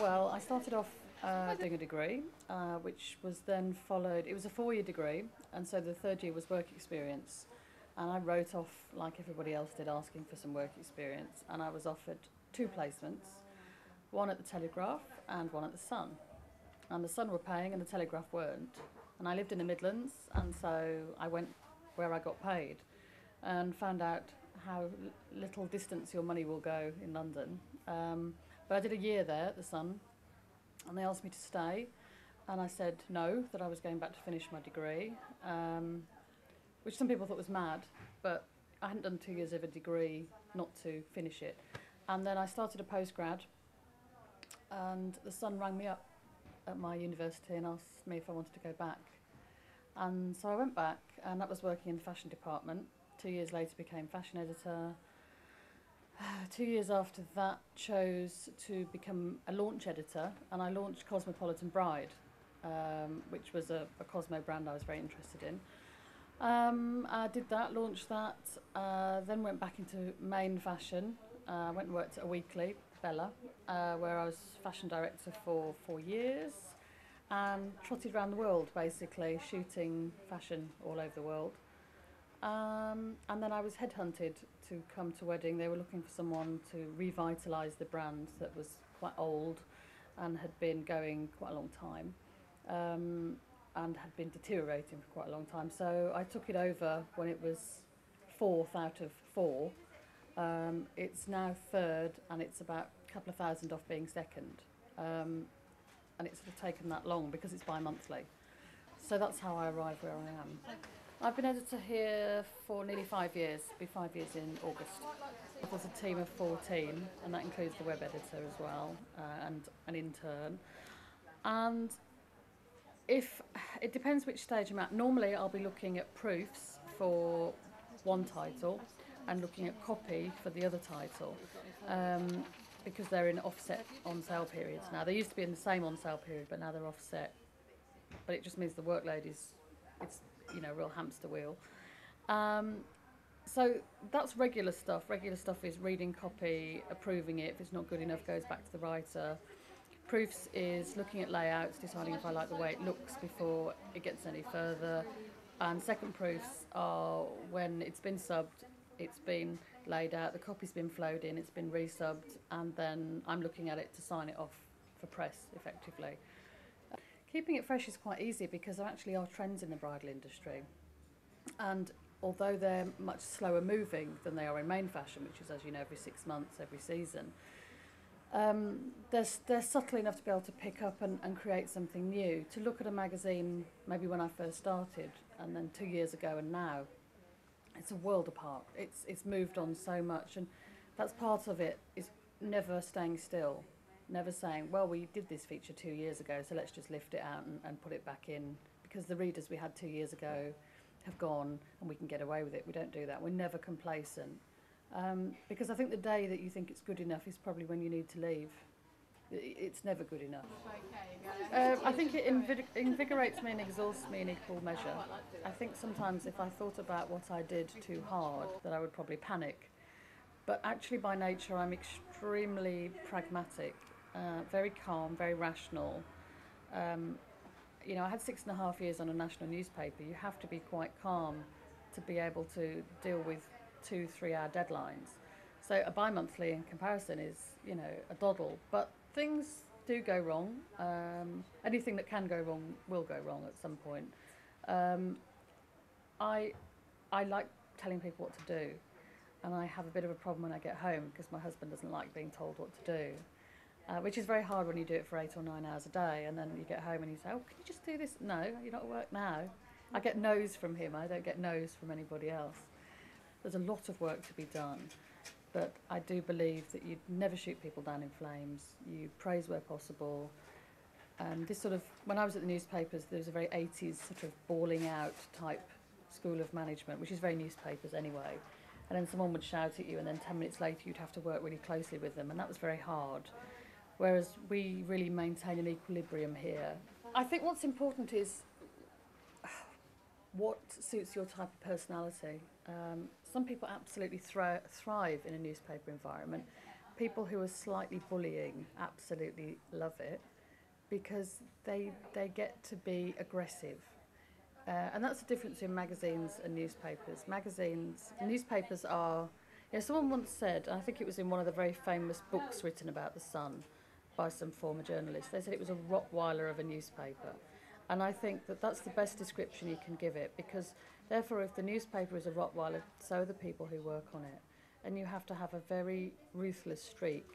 Well, I started off doing a degree, which was then followed, it was a 4-year degree, and so the third year was work experience. And I wrote off like everybody else did, asking for some work experience, and I was offered 2 placements, one at the Telegraph and one at the Sun. And the Sun were paying and the Telegraph weren't. And I lived in the Midlands, and so I went where I got paid and found out how little distance your money will go in London. But I did a year there at the Sun, and they asked me to stay, and I said no, that I was going back to finish my degree, which some people thought was mad, but I hadn't done 2 years of a degree not to finish it. And then I started a postgrad, and the Sun rang me up at my university and asked me if I wanted to go back. And so I went back, and that was working in the fashion department. 2 years later became fashion editor. 2 years after that chose to become a launch editor, and I launched Cosmopolitan Bride, which was a Cosmo brand I was very interested in. I did that, launched that, then went back into main fashion. I went and worked at a weekly, Bella, where I was fashion director for 4 years and trotted around the world basically, shooting fashion all over the world. And then I was headhunted to come to Wedding. They were looking for someone to revitalise the brand that was quite old and had been going quite a long time, and had been deteriorating for quite a long time. So I took it over when it was 4th out of 4. It's now 3rd, and it's about a couple of thousand off being 2nd. And it's sort of taken that long because it's bi-monthly. So that's how I arrived where I am. I've been editor here for nearly 5 years, it'll be 5 years in August. There's a team of 14, and that includes the web editor as well, and an intern. And if it depends which stage I'm at. Normally I'll be looking at proofs for one title and looking at copy for the other title, because they're in offset on sale periods now. They used to be in the same on sale period, but now they're offset. But it just means the workload it's a real hamster wheel. So that's regular stuff. Regular stuff is reading copy, approving it. If it's not good enough, goes back to the writer. Proofs is looking at layouts, deciding if I like the way it looks before it gets any further. And second proofs are when it's been subbed, it's been laid out, the copy's been flowed in, it's been resubbed, and then I'm looking at it to sign it off for press, effectively. Keeping it fresh is quite easy because there actually are trends in the bridal industry. And although they're much slower moving than they are in main fashion, which is, as you know, every 6 months, every season, they're subtle enough to be able to pick up and create something new. To look at a magazine, maybe when I first started, and then 2 years ago and now, it's a world apart. It's moved on so much, and that's part of it, is never staying still. Never saying, well, we did this feature 2 years ago, so let's just lift it out and put it back in, because the readers we had 2 years ago have gone and we can get away with it. We don't do that. We're never complacent. Because I think the day that you think it's good enough is probably when you need to leave. It's never good enough. I think it invigorates me and exhausts me in equal measure. I think sometimes if I thought about what I did too hard, that I would probably panic. But actually by nature I'm extremely pragmatic, very calm, very rational. I had 6.5 years on a national newspaper. You have to be quite calm to be able to deal with 2-3 hour deadlines. So a bi-monthly in comparison is, a doddle. But things do go wrong. Anything that can go wrong will go wrong at some point. I like telling people what to do. And I have a bit of a problem when I get home because my husband doesn't like being told what to do, which is very hard when you do it for 8 or 9 hours a day, and then you get home and you say, oh, can you just do this? No, you're not at work now. I get no's from him, I don't get no's from anybody else. There's a lot of work to be done, but I do believe that you never shoot people down in flames, you praise where possible. And this sort of, when I was at the newspapers, there was a very 80s sort of bawling out type school of management, which is very newspapers anyway. And then someone would shout at you, and then 10 minutes later you'd have to work really closely with them, and that was very hard. Whereas we really maintain an equilibrium here. I think what's important is what suits your type of personality. Some people absolutely thrive in a newspaper environment, people who are slightly bullying absolutely love it because they get to be aggressive. And that's the difference in magazines and newspapers. Newspapers are, someone once said, I think it was in one of the very famous books written about the Sun by some former journalists, they said it was a Rottweiler of a newspaper. And I think that that's the best description you can give it, because therefore if the newspaper is a Rottweiler, so are the people who work on it. And you have to have a very ruthless streak.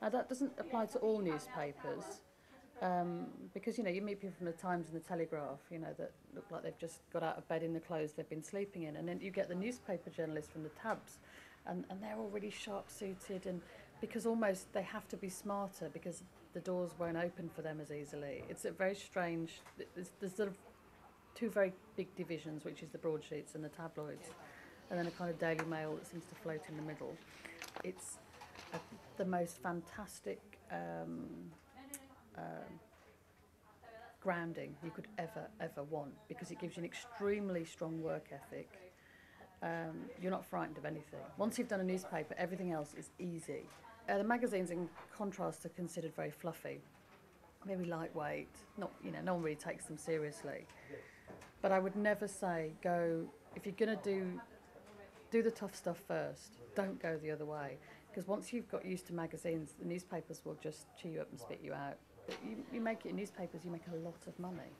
Now that doesn't apply to all newspapers, because you meet people from the Times and the Telegraph, that look like they've just got out of bed in the clothes they've been sleeping in, and then you get the newspaper journalists from the Tabs, and they're all really sharp suited, and because almost they have to be smarter because the doors won't open for them as easily. It's a very strange. There's sort of two very big divisions, which is the broadsheets and the tabloids, and then a kind of Daily Mail that seems to float in the middle. It's the most fantastic grounding you could ever want, because it gives you an extremely strong work ethic. You're not frightened of anything. Once you've done a newspaper, everything else is easy. The magazines, in contrast, are considered very fluffy, very lightweight. No one really takes them seriously. But I would never say if you're going to do the tough stuff first. Don't go the other way, because once you've got used to magazines, the newspapers will just chew you up and spit you out. But you make it in newspapers, you make a lot of money,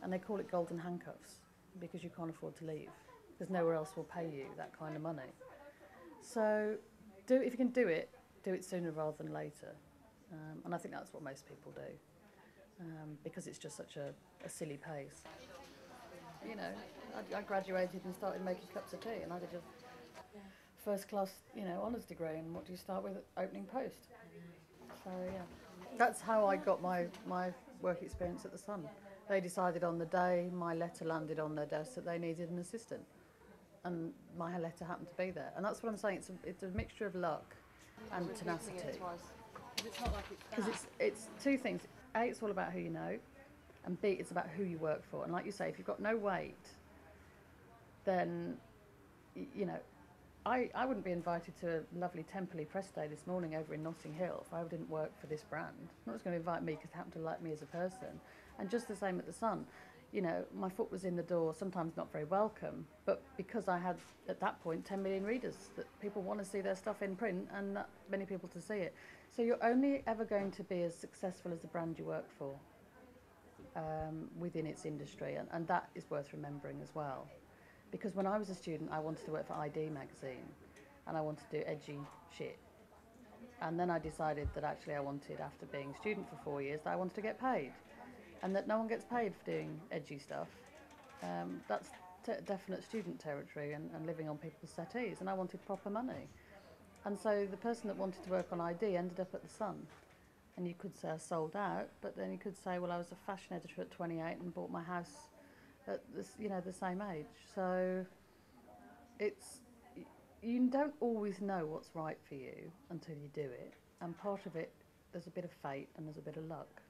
and they call it golden handcuffs because you can't afford to leave, because nowhere else will pay you that kind of money. So if you can do it sooner rather than later, and I think that's what most people do, because it's just such a silly pace. I graduated and started making cups of tea, and I did a first class, honours degree, and what do you start with? Opening post. So yeah, that's how I got my work experience at the Sun. They decided on the day my letter landed on their desk that they needed an assistant, and my letter happened to be there. And that's what I'm saying. It's a mixture of luck and tenacity. Because it's two things. A, it's all about who you know, and B, it's about who you work for. And like you say, if you've got no weight, then I wouldn't be invited to a lovely Temperley press day this morning over in Notting Hill if I didn't work for this brand. No one's going to invite me because they happen to like me as a person. And just the same at the Sun. My foot was in the door, sometimes not very welcome, but because I had, at that point, 10 million readers, that people want to see their stuff in print and that many people to see it. So you're only ever going to be as successful as the brand you work for within its industry, and that is worth remembering as well. Because when I was a student, I wanted to work for ID magazine, and I wanted to do edgy shit. And then I decided that actually I wanted, after being a student for 4 years, that I wanted to get paid. And that no one gets paid for doing edgy stuff. That's definite student territory and living on people's settees, and I wanted proper money. And so the person that wanted to work on ID ended up at the Sun. And you could say I sold out, but then you could say, well, I was a fashion editor at 28 and bought my house at the same age. So you don't always know what's right for you until you do it, and part of it, there's a bit of fate and there's a bit of luck.